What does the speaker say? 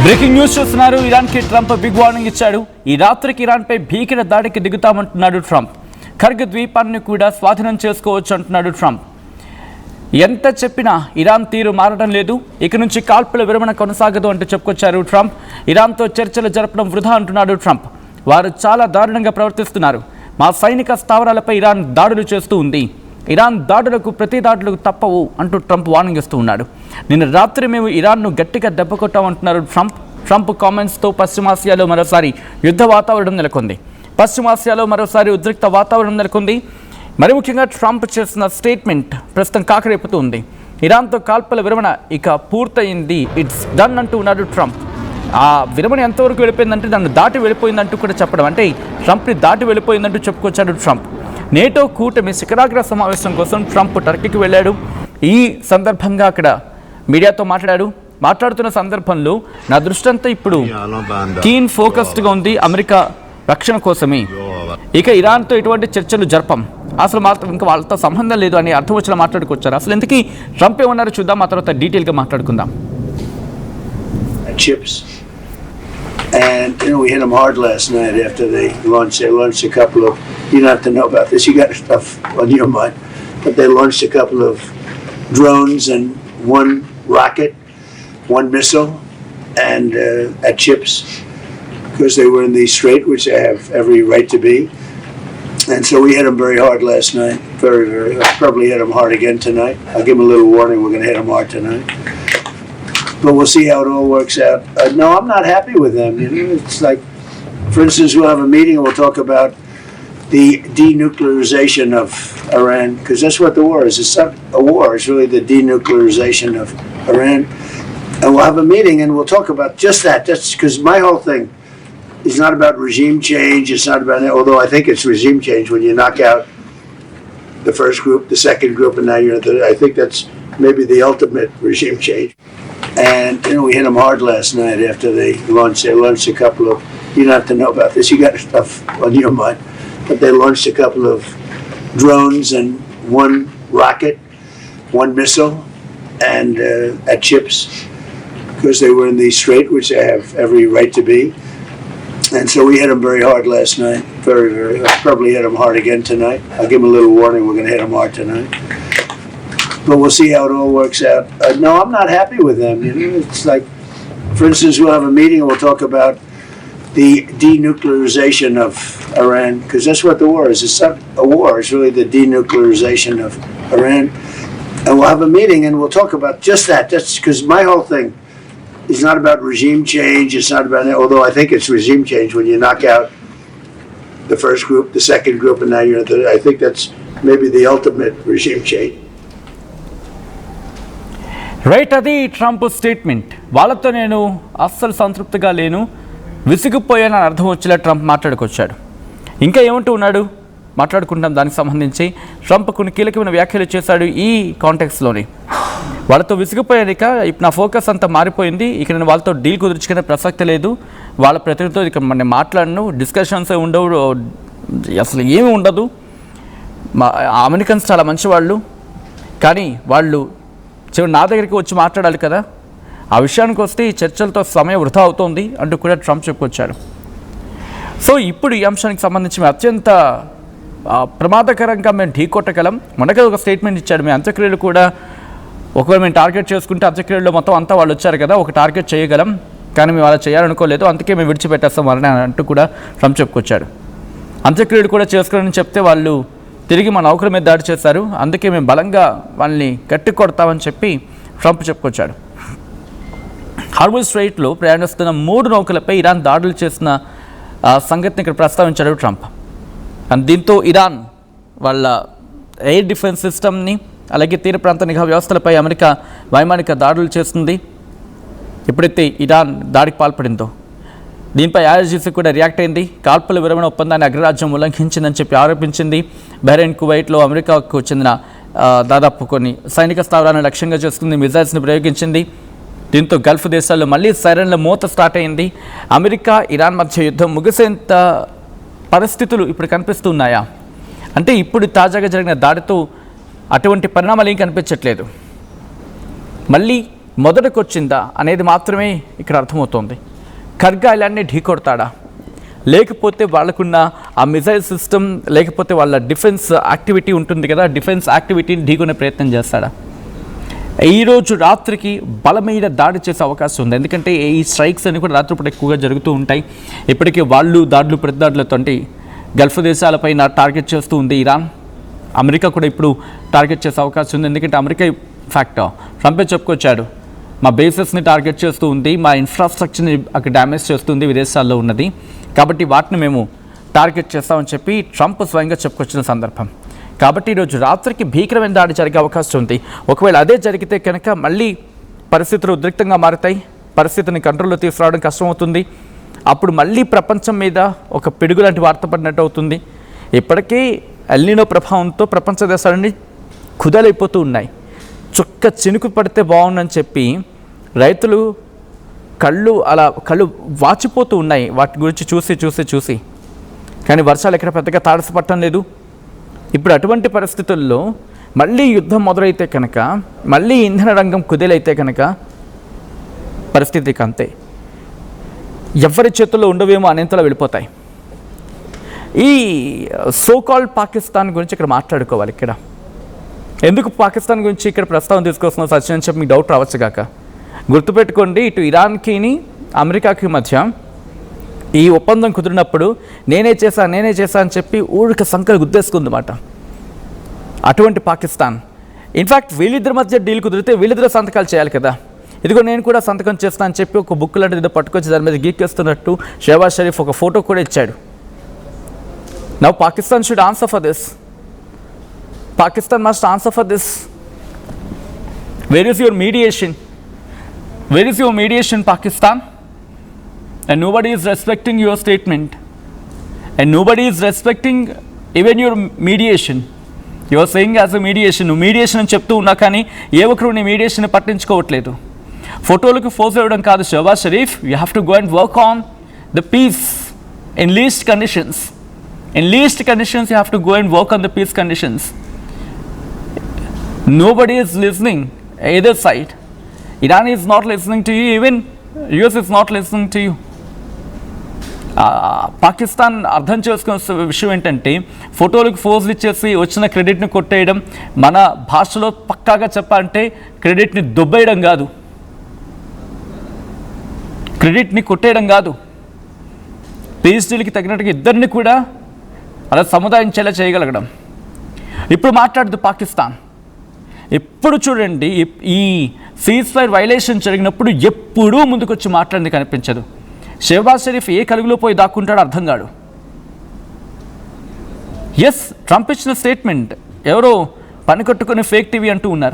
Breaking news చూస్తున్నారు. ఇరాన్కి Trump big warning ఇచ్చాడు. ఈ రాత్రికి ఇరాన్పై భీకర దాడికి దిగుతామంటున్నాడు ట్రంప్. ఖర్గ్ ద్వీపాన్ని కూడా స్వాధీనం చేసుకోవచ్చు అంటున్నాడు ట్రంప్. ఎంత చెప్పినా ఇరాన్ తీరు మారడం లేదు. ఇక నుంచి కాల్పుల విరమణ కొనసాగదు అంటూ చెప్పుకొచ్చారు ట్రంప్. ఇరాన్తో చర్చలు జరపడం వృధా అంటున్నాడు ట్రంప్. వారు చాలా దారుణంగా ప్రవర్తిస్తున్నారు. మా సైనిక స్థావరాలపై ఇరాన్ దాడులు చేస్తూ ఉంది. ఇరాన్ దాడులకు ప్రతి దాడులకు తప్పవు అంటూ ట్రంప్ వార్నింగ్ ఇస్తూ ఉన్నాడు. నిన్న రాత్రి మేము ఇరాన్ను గట్టిగా దెబ్బకొట్టామంటున్నారు ట్రంప్. ట్రంప్ కామెంట్స్తో పశ్చిమాసియాలో మరోసారి యుద్ధ వాతావరణం నెలకొంది. పశ్చిమాసియాలో మరోసారి ఉద్రిక్త వాతావరణం నెలకొంది. మరి ముఖ్యంగా ట్రంప్ చేసిన స్టేట్మెంట్ ప్రస్తుతం కాకరేపుతూ ఉంది. ఇరాన్తో కాల్పుల విరమణ ఇక పూర్తయింది, ఇట్స్ డన్ అంటూ ఉన్నాడు ట్రంప్. ఆ విరమణ ఎంతవరకు వెళ్ళిపోయిందంటే దాన్ని దాటి వెళ్ళిపోయిందంటూ కూడా చెప్పడం, అంటే ట్రంప్ని దాటి వెళ్ళిపోయిందంటూ చెప్పుకొచ్చాడు ట్రంప్. నేటో కూటమి శిఖరాగ్ర సమావేశం కోసం ట్రంప్ టర్కీకి వెళ్ళాడు. ఈ సందర్భంగా అక్కడ మీడియాతో మాట్లాడుతున్న సందర్భంలో నా దృష్టి అంతా ఇప్పుడు కీన్ ఫోకస్డ్గా ఉంది అమెరికా రక్షణ కోసమే. ఇక ఇరాన్తో ఎటువంటి చర్చలు జరపం, అసలు మాత్రం ఇంకా వాళ్ళతో సంబంధం లేదు అని అర్థం వచ్చిన మాట్లాడుకొచ్చారు. అసలు ఎందుకు ట్రంప్ ఏమన్నారో చూద్దాం, ఆ తర్వాత డీటెయిల్గా మాట్లాడుకుందాం. And we hit them hard last night after they launched a couple of, you don't have to know about this, you got stuff on your mind, but they launched a couple of drones and one rocket, one missile, and at ships, because they were in the strait, which they have every right to be. And so we hit them very hard last night, very, very hard. Probably hit them hard again tonight. I'll give them a little warning, we're going to hit them hard tonight. But we'll see how it all works out. No, I'm not happy with them. You know, it's like, for instance, we'll have a meeting and we'll talk about the denuclearization of Iran, because that's what the war is. It's not a war. It's really the denuclearization of Iran. And we'll have a meeting and we'll talk about just that. That's because my whole thing is not about regime change. It's not about, although I think it's regime change when you knock out the first group, the second group, and now you're the, I think that's maybe the ultimate regime change. And we hit them hard last night after they launched a couple of, you don't have to know about this, you got stuff on your mind, but they launched a couple of drones and one rocket, one missile, and at ships, because they were in the strait, which they have every right to be. And so we hit them very hard last night, very, very hard. Probably hit them hard again tonight. I'll give them a little warning, we're going to hit them hard tonight. But we'll see how it all works out. No, I'm not happy with them. You know, it's like, for instance, we'll have a meeting and we'll talk about the denuclearization of Iran, because that's what the war is. It's not a war. It's really the denuclearization of Iran. And we'll have a meeting and we'll talk about just that. That's because my whole thing is not about regime change. It's not about, although I think it's regime change when you knock out the first group, the second group, and now you're the, I think that's maybe the ultimate regime change. Right, అది Trump statement. వాళ్ళతో నేను అస్సలు సంతృప్తిగా లేను, విసిగిపోయానని అర్థం వచ్చేలా Trump మాట్లాడుకొచ్చాడు. ఇంకా ఏమంటూ ఉన్నాడు మాట్లాడుకుంటాం. దానికి సంబంధించి ట్రంప్ కొన్ని కీలకమైన వ్యాఖ్యలు చేశాడు ఈ కాంటెక్స్లోని. వాళ్ళతో విసిగిపోయాను, ఇక నా ఫోకస్ అంతా మారిపోయింది, ఇక నేను వాళ్ళతో డీల్ కుదుర్చుకునే ప్రసక్తి లేదు, వాళ్ళ ప్రతినిధితో ఇక నేను మాట్లాడను, డిస్కషన్స్ ఉండవు, అసలు ఏమీ ఉండదు. అమెరికన్స్ చాలా మంచివాళ్ళు, కానీ వాళ్ళు చివరి నా దగ్గరికి వచ్చి మాట్లాడాలి కదా, ఆ విషయానికి వస్తే ఈ చర్చలతో సమయం వృధా అవుతోంది అంటూ కూడా ట్రంప్ చెప్పుకొచ్చాడు. సో ఇప్పుడు ఈ అంశానికి సంబంధించి మేము అత్యంత ప్రమాదకరంగా మేము ఢీకొట్టగలం. మొన్నగా ఒక స్టేట్మెంట్ ఇచ్చాడు, మేము అంత్యక్రియలు కూడా ఒకవేళ మేము టార్గెట్ చేసుకుంటే అంత్యక్రియల్లో మొత్తం అంతా వాళ్ళు వచ్చారు కదా, ఒక టార్గెట్ చేయగలం, కానీ మేము అలా చేయాలనుకోలేదు, అందుకే మేము విడిచిపెట్టేస్తాం అని అంటూ కూడా ట్రంప్ చెప్పుకొచ్చాడు. అంత్యక్రియలు కూడా చేసుకోవాలని చెప్తే వాళ్ళు తిరిగి మా నౌకల మీద దాడి చేశారు, అందుకే మేము బలంగా వాళ్ళని గట్టి కొడతామని చెప్పి ట్రంప్ చెప్పుకొచ్చాడు. హార్మజ్ స్ట్రైట్లో ప్రయాణిస్తున్న 3 నౌకలపై ఇరాన్ దాడులు చేసిన సంగతిని ఇక్కడ ప్రస్తావించాడు ట్రంప్. దీంతో ఇరాన్ వాళ్ళ ఎయిర్ డిఫెన్స్ సిస్టమ్ని, అలాగే తీర ప్రాంత నిఘా వ్యవస్థలపై అమెరికా వైమానిక దాడులు చేస్తుంది. ఎప్పుడైతే ఇరాన్ దాడికి పాల్పడిందో దీనిపై ఐఆర్జీసీ కూడా రియాక్ట్ అయింది. కాల్పుల విరమణ ఒప్పందాన్ని అగ్రరాజ్యం ఉల్లంఘించిందని చెప్పి ఆరోపించింది. బహ్రెయిన్, కువైట్లో అమెరికాకు చెందిన దాదాపు కొన్ని సైనిక స్థావరాలను లక్ష్యంగా చేసుకుంది, మిజైల్స్ని ప్రయోగించింది. దీంతో గల్ఫ్ దేశాల్లో మళ్ళీ సైరన్ల మోత స్టార్ట్ అయింది. అమెరికా ఇరాన్ మధ్య యుద్ధం ముగిసేంత పరిస్థితులు ఇప్పుడు కనిపిస్తున్నాయా అంటే ఇప్పుడు తాజాగా జరిగిన దాడితో అటువంటి పరిణామాలు ఏం కనిపించట్లేదు. మళ్ళీ మొదటకొచ్చిందా అనేది మాత్రమే ఇక్కడ అర్థమవుతోంది. ఖర్గే ఐలాండ్ని ఢీకొడతాడా, లేకపోతే వాళ్ళకున్న ఆ మిసైల్ సిస్టమ్, లేకపోతే వాళ్ళ డిఫెన్స్ యాక్టివిటీ ఉంటుంది కదా, డిఫెన్స్ యాక్టివిటీని ఢీకొనే ప్రయత్నం చేస్తాడా? ఈరోజు రాత్రికి బలమైన దాడి చేసే అవకాశం ఉంది. ఎందుకంటే ఈ స్ట్రైక్స్ అన్ని కూడా రాత్రిపూట ఎక్కువగా జరుగుతూ ఉంటాయి. ఇప్పటికే వాళ్ళు దాడులు ప్రతిదాడులతో గల్ఫ్ దేశాలపైన టార్గెట్ చేస్తూ ఉంది ఇరాన్. అమెరికా కూడా ఇప్పుడు టార్గెట్ చేసే అవకాశం ఉంది. ఎందుకంటే అమెరికా ఫ్యాక్ట్ ట్రంపే చెప్పుకొచ్చాడు, మా బేసెస్ని టార్గెట్ చేస్తూ ఉంది, మా ఇన్ఫ్రాస్ట్రక్చర్ని అక్కడ డ్యామేజ్ చేస్తుంది విదేశాల్లో ఉన్నది, కాబట్టి వాటిని మేము టార్గెట్ చేస్తామని చెప్పి ట్రంప్ స్వయంగా చెప్పుకొచ్చిన సందర్భం. కాబట్టి ఈరోజు రాత్రికి భీకరమైన దాడి జరిగే అవకాశం ఉంది. ఒకవేళ అదే జరిగితే కనుక మళ్ళీ పరిస్థితులు ఉద్రిక్తంగా మారుతాయి, పరిస్థితిని కంట్రోల్లో తీసుకురావడం కష్టమవుతుంది. అప్పుడు మళ్ళీ ప్రపంచం మీద ఒక పిడుగు లాంటి వార్త పడినట్టు అవుతుంది. ఇప్పటికీ ఎల్నినో ప్రభావంతో ప్రపంచ దేశాలన్నీ కుదలైపోతూ ఉన్నాయి. చుక్క చినుకు పడితే బాగుందని చెప్పి రైతులు కళ్ళు వాచిపోతూ ఉన్నాయి వాటి గురించి చూసి. కానీ వర్షాలు ఎక్కడ పెద్దగా తారసపడటం లేదు. ఇప్పుడు అటువంటి పరిస్థితుల్లో మళ్ళీ యుద్ధం మొదలైతే కనుక, మళ్ళీ ఇంధన రంగం కుదేలైతే కనుక పరిస్థితికి అంతే, ఎవరి చేతుల్లో ఉండవేమో అనేంతలా వెళ్ళిపోతాయి. ఈ సోకాల్డ్ పాకిస్తాన్ గురించి ఇక్కడ మాట్లాడుకోవాలి. ఇక్కడ ఎందుకు పాకిస్తాన్ గురించి ఇక్కడ ప్రస్తావన తీసుకొస్తున్నా సచిన్ అని చెప్పి మీకు డౌట్ రావచ్చు కాక, గుర్తుపెట్టుకోండి, ఇటు ఇరాన్కి అమెరికాకి మధ్య ఈ ఒప్పందం కుదిరినప్పుడు నేనే చేశా అని చెప్పి ఊరిక సంకలు గుద్దేసుకుందన్నమాట అటువంటి పాకిస్తాన్. ఇన్ఫ్యాక్ట్ వీళ్ళిద్దరి మధ్య డీల్ కుదిరితే వీళ్ళిద్దరు సంతకాలు చేయాలి కదా. ఇదిగో నేను కూడా సంతకం చేస్తా అని చెప్పి ఒక బుక్ లాంటిది ఏదో పట్టుకొచ్చి దాని మీద గీకేస్తున్నట్టు షెహబాజ్ షరీఫ్ ఒక ఫోటో కూడా ఇచ్చాడు. Now Pakistan should answer for this. Pakistan must answer for this. Where is your mediation? Where is your mediation, Pakistan? And nobody is respecting your statement. And nobody is respecting even your mediation. You are saying as a mediation. Mediation అని చెప్తూ ఉన్నా కానీ ఏ ఒక్కరు నీ mediation పట్టించుకోవట్లేదు. ఫోటోలకు pose ఇవ్వడం కాదు Shehbaz Sharif. You have to go and work on the peace in least conditions. In least conditions you have to go and work on the peace conditions. Nobody is listening either side. Iran is not listening to you, even US is not listening to you. Pakistan అర్థం చేసుకున్న విషయం ఏంటంటే ఫోటోలకు ఫోజులు ఇచ్చేసి వచ్చిన క్రెడిట్ని కొట్టేయడం, మన భాషలో పక్కాగా చెప్పాలంటే క్రెడిట్ని దొబ్బేయడం కాదు, క్రెడిట్ని కొట్టేయడం కాదు. పీస్ డీల్కి తగినట్టుగా ఇద్దరిని కూడా అలా సముదాయించేలా చేయగలగడం. ఇప్పుడు మాట్లాడదు పాకిస్తాన్. ఎప్పుడు చూడండి ఈ సీజ్ ఫైర్ వైలేషన్ జరిగినప్పుడు ఎప్పుడూ ముందుకొచ్చి మాట్లాడింది కనిపించదు. షెహబాజ్ షరీఫ్ ఏ కలుగులో పోయి దాక్కుంటాడో అర్థం కాడు. ఎస్, ట్రంప్ ఇచ్చిన స్టేట్మెంట్ ఎవరో పని కట్టుకుని ఫేక్ టీవీ అంటూ ఉన్నారు.